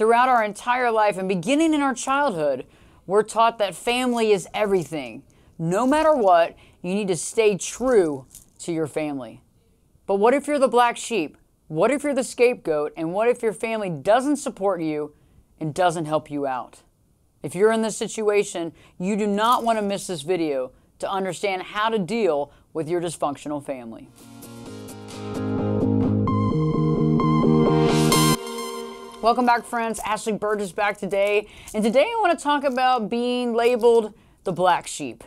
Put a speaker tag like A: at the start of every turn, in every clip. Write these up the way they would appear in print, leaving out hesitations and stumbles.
A: throughout our entire life and beginning in our childhood, we're taught that family is everything. No matter what, you need to stay true to your family. But what if you're the black sheep? What if you're the scapegoat? And what if your family doesn't support you and doesn't help you out? If you're in this situation, you do not want to miss this video to understand how to deal with your dysfunctional family. Welcome back, friends. Berges back today. And today I want to talk about being labeled the black sheep,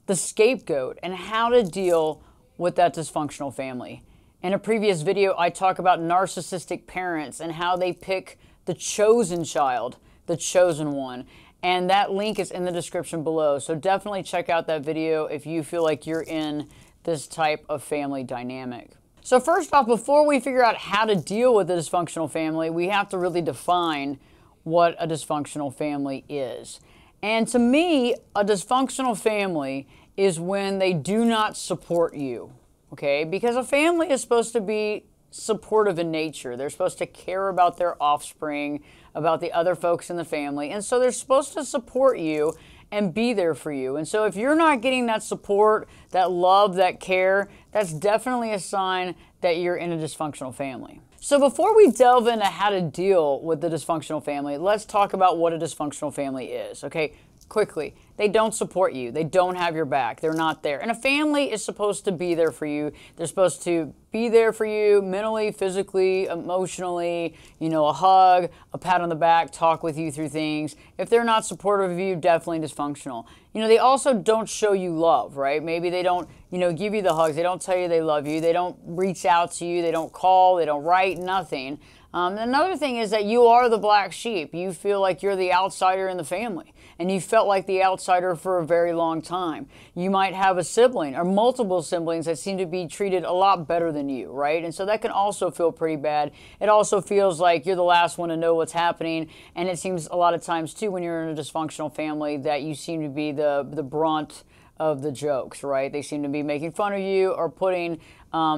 A: the scapegoat, and how to deal with that dysfunctional family. In a previous video, I talk about narcissistic parents and how they pick the chosen child, the chosen one. And that link is in the description below. So definitely check out that video if you feel like you're in this type of family dynamic. So first off, before we figure out how to deal with a dysfunctional family, we have to really define what a dysfunctional family is. And to me, a dysfunctional family is when they do not support you, okay? Because a family is supposed to be supportive in nature. They're supposed to care about their offspring, about the other folks in the family. And so they're supposed to support you and be there for you. And so if you're not getting that support, that love, that care, that's definitely a sign that you're in a dysfunctional family. So before we delve into how to deal with the dysfunctional family, let's talk about what a dysfunctional family is, okay? Quickly, they don't support you. They don't have your back. They're not there. And a family is supposed to be there for you. They're supposed to be there for you mentally, physically, emotionally, a hug, a pat on the back, talk with you through things. If they're not supportive of you, definitely dysfunctional. They also don't show you love, right? Maybe they don't, give you the hugs. They don't tell you they love you. They don't reach out to you. They don't call. They don't write, nothing. Another thing is that you are the black sheep. You feel like you're the outsider in the family, and you felt like the outsider for a very long time. You might have a sibling or multiple siblings that seem to be treated a lot better than you, right? And so that can also feel pretty bad. It also feels like you're the last one to know what's happening, and it seems a lot of times too when you're in a dysfunctional family that you seem to be the brunt of the jokes, right? They seem to be making fun of you or putting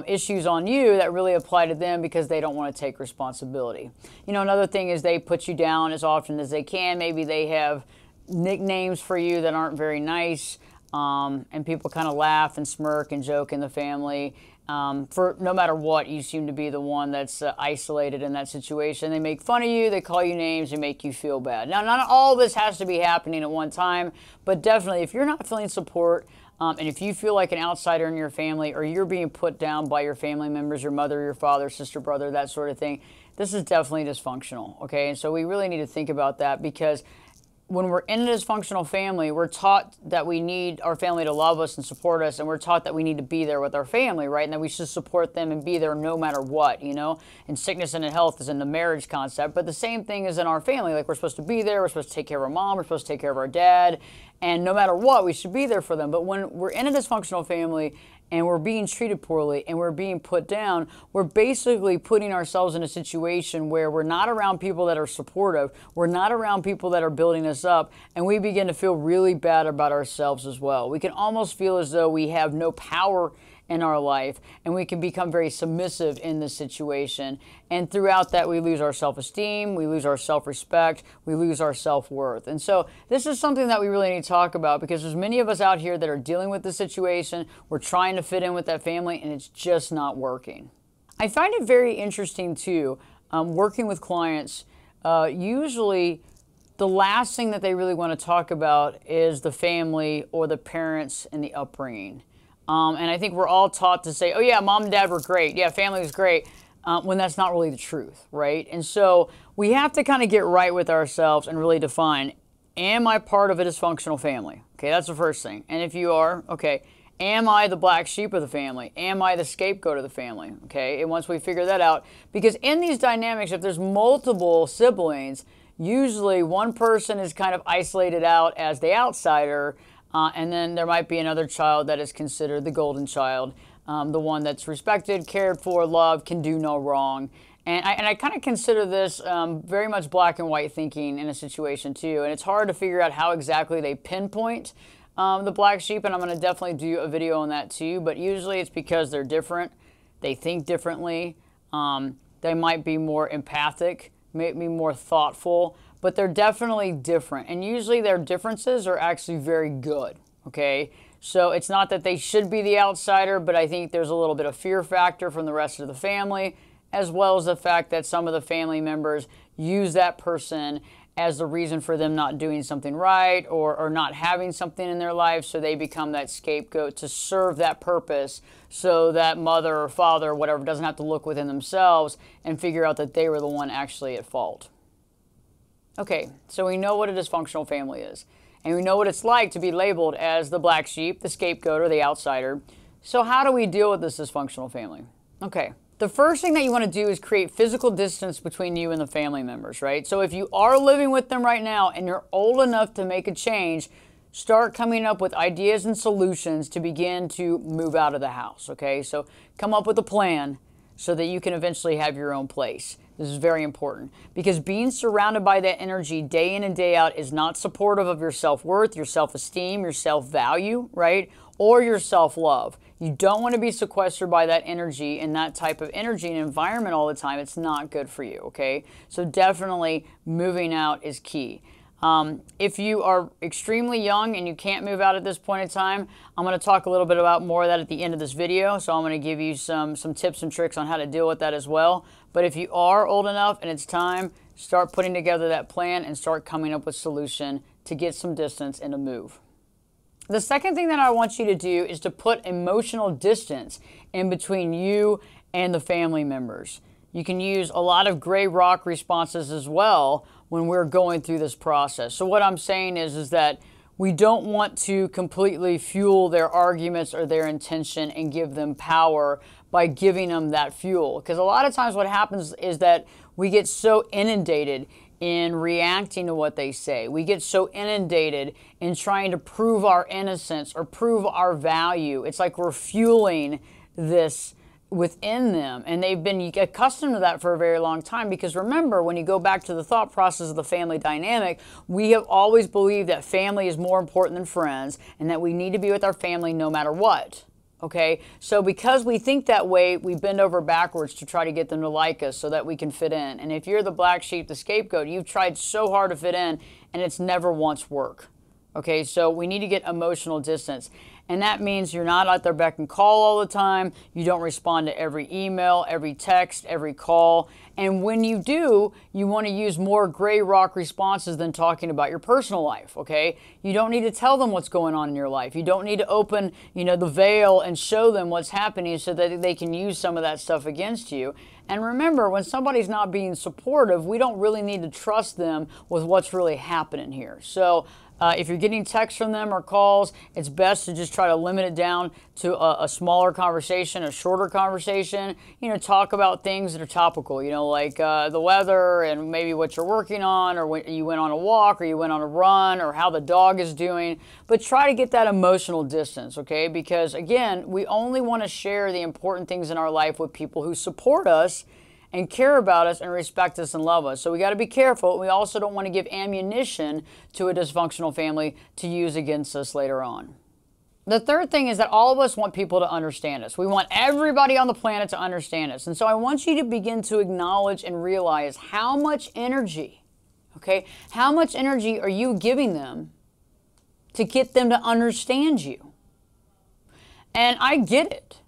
A: issues on you that really apply to them because they don't want to take responsibility. Another thing is they put you down as often as they can. Maybe they have nicknames for you that aren't very nice, and people kind of laugh and smirk and joke in the family. For no matter what, you seem to be the one that's isolated in that situation. They make fun of you, they call you names, they make you feel bad. Now, not all this has to be happening at one time, but definitely if you're not feeling support, and if you feel like an outsider in your family, or you're being put down by your family members, your mother, your father, sister, brother, that sort of thing, this is definitely dysfunctional, okay? And so we really need to think about that, because when we're in a dysfunctional family, we're taught that we need our family to love us and support us, and we're taught that we need to be there with our family, right? And that we should support them and be there no matter what, And sickness and in health is in the marriage concept, but the same thing is in our family. Like, we're supposed to be there, we're supposed to take care of our mom, we're supposed to take care of our dad, and no matter what, we should be there for them. But when we're in a dysfunctional family and we're being treated poorly and we're being put down, we're basically putting ourselves in a situation where we're not around people that are supportive, we're not around people that are building us up, and we begin to feel really bad about ourselves as well. We can almost feel as though we have no power in our life, and we can become very submissive in this situation. And throughout that, we lose our self-esteem, we lose our self-respect, we lose our self-worth. And so this is something that we really need to talk about, because there's many of us out here that are dealing with the situation. We're trying to fit in with that family, and it's just not working. I find it very interesting too, working with clients, usually the last thing that they really want to talk about is the family or the parents and the upbringing. And I think we're all taught to say, oh yeah, mom and dad were great. Yeah, family was great. When that's not really the truth, right? And so we have to kind of get right with ourselves and really define, am I part of a dysfunctional family? Okay, that's the first thing. And if you are, okay, am I the black sheep of the family? Am I the scapegoat of the family? Okay, and once we figure that out, because in these dynamics, if there's multiple siblings, usually one person is kind of isolated out as the outsider, and then there might be another child that is considered the golden child, the one that's respected, cared for, loved, can do no wrong. And I kind of consider this very much black and white thinking in a situation too. And it's hard to figure out how exactly they pinpoint the black sheep, and I'm going to definitely do a video on that too. But usually it's because they're different, they think differently, they might be more empathic maybe more thoughtful, but they're definitely different. And usually their differences are actually very good, okay? So it's not that they should be the outsider, but I think there's a little bit of fear factor from the rest of the family, as well as the fact that some of the family members use that person as the reason for them not doing something right or not having something in their life, so they become that scapegoat to serve that purpose so that mother or father or whatever doesn't have to look within themselves and figure out that they were the one actually at fault. Okay, so we know what a dysfunctional family is, and we know what it's like to be labeled as the black sheep, the scapegoat, or the outsider. So how do we deal with this dysfunctional family? Okay. The first thing that you want to do is create physical distance between you and the family members, right? So if you are living with them right now and you're old enough to make a change, start coming up with ideas and solutions to begin to move out of the house, okay? So come up with a plan so that you can eventually have your own place. This is very important because being surrounded by that energy day in and day out is not supportive of your self-worth, your self-esteem, your self-value, right? Or your self-love. You don't want to be sequestered by that energy and that type of energy and environment all the time. It's not good for you, okay? So definitely moving out is key. If you are extremely young and you can't move out at this point in time, I'm going to talk a little bit about more of that at the end of this video. So I'm going to give you some tips and tricks on how to deal with that as well. But if you are old enough and it's time, start putting together that plan and start coming up with a solution to get some distance and to move. The second thing that I want you to do is to put emotional distance in between you and the family members. You can use a lot of gray rock responses as well when we're going through this process. So what I'm saying is that we don't want to completely fuel their arguments or their intention and give them power by giving them that fuel. Because a lot of times what happens is that we get so inundated in reacting to what they say. We get so inundated in trying to prove our innocence or prove our value. It's like we're fueling this within them, and they've been accustomed to that for a very long time. Because remember, when you go back to the thought process of the family dynamic, we have always believed that family is more important than friends and that we need to be with our family no matter what. Okay, so because we think that way, we bend over backwards to try to get them to like us so that we can fit in. And if you're the black sheep, the scapegoat, you've tried so hard to fit in and it's never once worked. Okay, so we need to get emotional distance. And that means you're not at their beck and call all the time. You don't respond to every email, every text, every call. And when you do, you want to use more gray rock responses than talking about your personal life, okay? You don't need to tell them what's going on in your life. You don't need to open, the veil and show them what's happening so that they can use some of that stuff against you. And remember, when somebody's not being supportive, we don't really need to trust them with what's really happening here. So if you're getting texts from them or calls, it's best to just try to limit it down to a smaller conversation, a shorter conversation. Talk about things that are topical, like the weather and maybe what you're working on, or when you went on a walk or you went on a run, or how the dog is doing. But try to get that emotional distance, okay? Because again, we only want to share the important things in our life with people who support us and care about us and respect us and love us. So we got to be careful. We also don't want to give ammunition to a dysfunctional family to use against us later on. The third thing is that all of us want people to understand us. We want everybody on the planet to understand us. And so I want you to begin to acknowledge and realize how much energy, okay, how much energy are you giving them to get them to understand you? And I get it.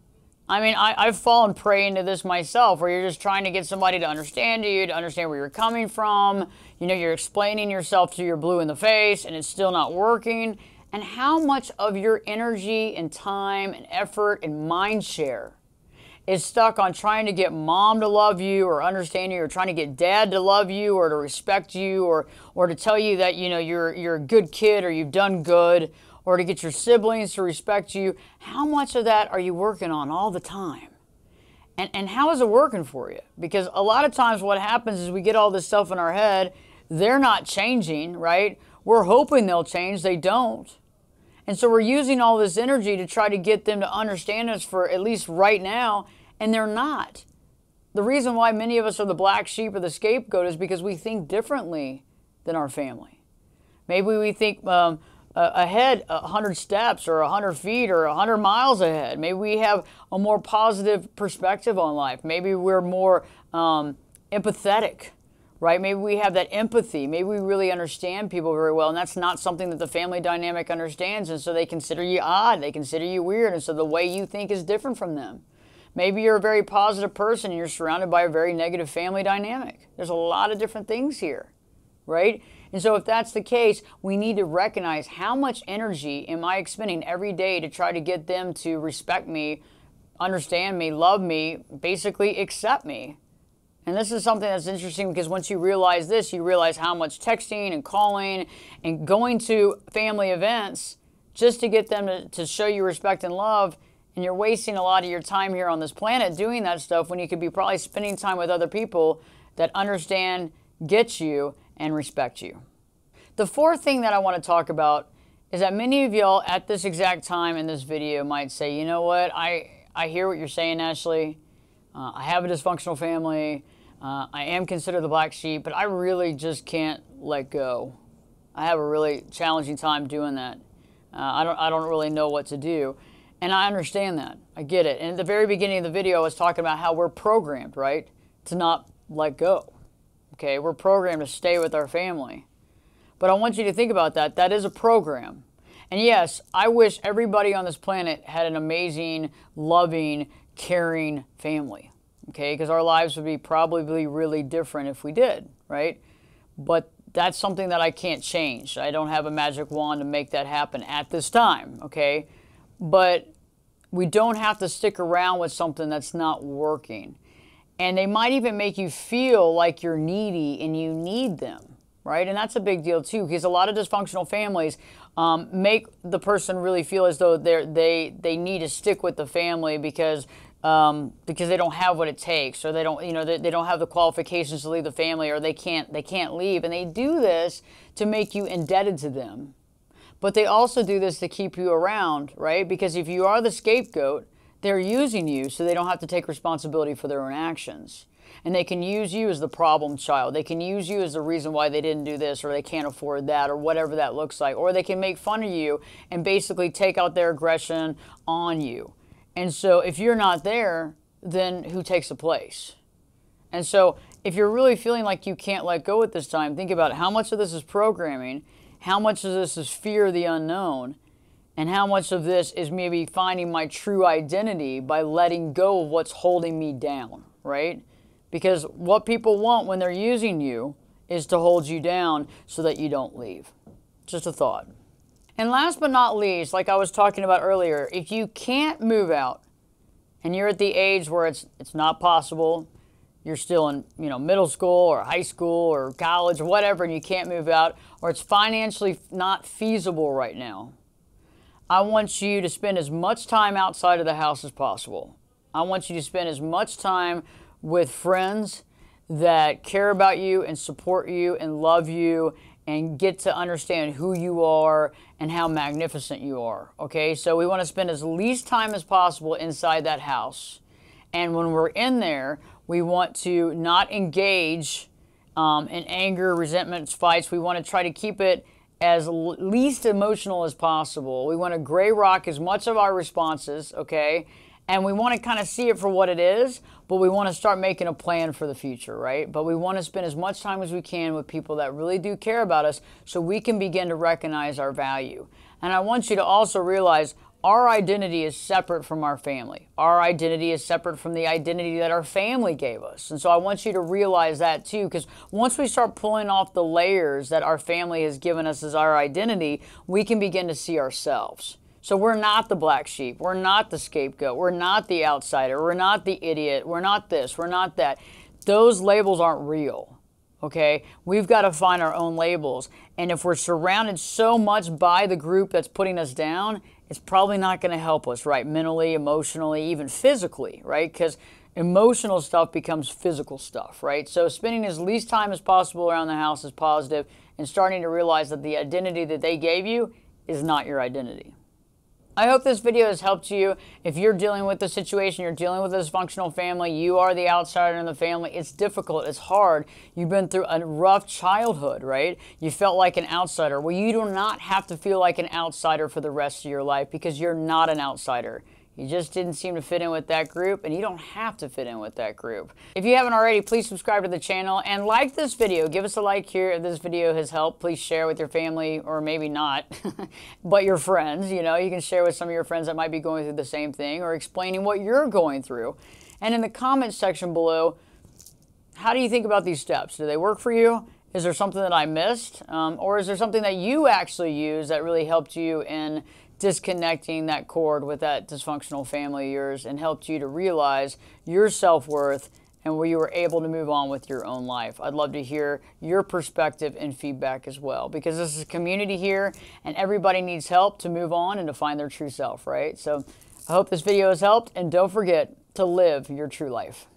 A: I mean, I've fallen prey into this myself, where you're just trying to get somebody to understand you, to understand where you're coming from. You're explaining yourself to your blue in the face, and it's still not working. And how much of your energy and time and effort and mind share is stuck on trying to get mom to love you or understand you, or trying to get dad to love you or to respect you, or to tell you that, you're a good kid or you've done good, or to get your siblings to respect you. How much of that are you working on all the time? And how is it working for you? Because a lot of times what happens is we get all this stuff in our head. They're not changing, right? We're hoping they'll change. They don't. And so we're using all this energy to try to get them to understand us for at least right now, and they're not. The reason why many of us are the black sheep or the scapegoat is because we think differently than our family. Maybe we think ahead 100 steps or 100 feet or 100 miles ahead. Maybe we have a more positive perspective on life. Maybe we're more empathetic, right? Maybe we have that empathy. Maybe we really understand people very well, and that's not something that the family dynamic understands, and so they consider you odd, they consider you weird, and so the way you think is different from them. Maybe you're a very positive person and you're surrounded by a very negative family dynamic. There's a lot of different things here, right? And so if that's the case, we need to recognize how much energy am I expending every day to try to get them to respect me, understand me, love me, basically accept me. And this is something that's interesting because once you realize this, you realize how much texting and calling and going to family events just to get them to show you respect and love, and you're wasting a lot of your time here on this planet doing that stuff when you could be probably spending time with other people that understand, get you, and respect you. The fourth thing that I want to talk about is that many of y'all at this exact time in this video might say, you know what, I hear what you're saying, Ashley. I have a dysfunctional family. I am considered the black sheep, but I really just can't let go. I have a really challenging time doing that. I don't really know what to do. And I understand that. I get it. And at the very beginning of the video, I was talking about how we're programmed, right, to not let go. Okay, we're programmed to stay with our family. But I want you to think about that. That is a program. And yes, I wish everybody on this planet had an amazing, loving, caring family. Okay, because our lives would be probably really different if we did, right? But that's something that I can't change. I don't have a magic wand to make that happen at this time, okay? But we don't have to stick around with something that's not working. And they might even make you feel like you're needy and you need them, right? And that's a big deal too, because a lot of dysfunctional families make the person really feel as though they need to stick with the family because they don't have what it takes, or they don't, they don't have the qualifications to leave the family, or they can't leave. And they do this to make you indebted to them. But they also do this to keep you around, right? Because if you are the scapegoat, they're using you so they don't have to take responsibility for their own actions. And they can use you as the problem child. They can use you as the reason why they didn't do this, or they can't afford that, or whatever that looks like. Or they can make fun of you and basically take out their aggression on you. And so if you're not there, then who takes the place? And so if you're really feeling like you can't let go at this time, think about how much of this is programming, how much of this is fear of the unknown, and how much of this is maybe finding my true identity by letting go of what's holding me down, right? Because what people want when they're using you is to hold you down so that you don't leave. Just a thought. And last but not least, like I was talking about earlier, if you can't move out and you're at the age where it's not possible, you're still in middle school or high school or college or whatever, and you can't move out, or it's financially not feasible right now, I want you to spend as much time outside of the house as possible. I want you to spend as much time with friends that care about you and support you and love you and get to understand who you are and how magnificent you are, okay? So we want to spend as least time as possible inside that house. And when we're in there, we want to not engage in anger, resentments, fights. We want to try to keep it as least emotional as possible. We want to gray rock as much of our responses, okay? And we want to kind of see it for what it is, but we want to start making a plan for the future, right? But we want to spend as much time as we can with people that really do care about us so we can begin to recognize our value. And I want you to also realize our identity is separate from our family. Our identity is separate from the identity that our family gave us. And so I want you to realize that too, because once we start pulling off the layers that our family has given us as our identity, we can begin to see ourselves. So we're not the black sheep. We're not the scapegoat. We're not the outsider. We're not the idiot. We're not this. We're not that. Those labels aren't real, okay? We've got to find our own labels. And if we're surrounded so much by the group that's putting us down, it's probably not going to help us, right? Mentally, emotionally, even physically, right? Because emotional stuff becomes physical stuff, right? So spending as least time as possible around the house is positive, and starting to realize that the identity that they gave you is not your identity. I hope this video has helped you. If you're dealing with the situation, you're dealing with a dysfunctional family, you are the outsider in the family, it's difficult, it's hard. You've been through a rough childhood, right? You felt like an outsider. Well, you do not have to feel like an outsider for the rest of your life, because you're not an outsider. You just didn't seem to fit in with that group, and you don't have to fit in with that group. If you haven't already, please subscribe to the channel and like this video. Give us a like here if this video has helped. Please share with your family, or maybe not, but your friends. You know, you can share with some of your friends that might be going through the same thing or explaining what you're going through. And in the comments section below, how do you think about these steps? Do they work for you? Is there something that I missed? Or is there something that you actually use that really helped you in disconnecting that cord with that dysfunctional family of yours and helped you to realize your self-worth and where you were able to move on with your own life? I'd love to hear your perspective and feedback as well, because this is a community here and everybody needs help to move on and to find their true self, right? So I hope this video has helped, and don't forget to live your true life.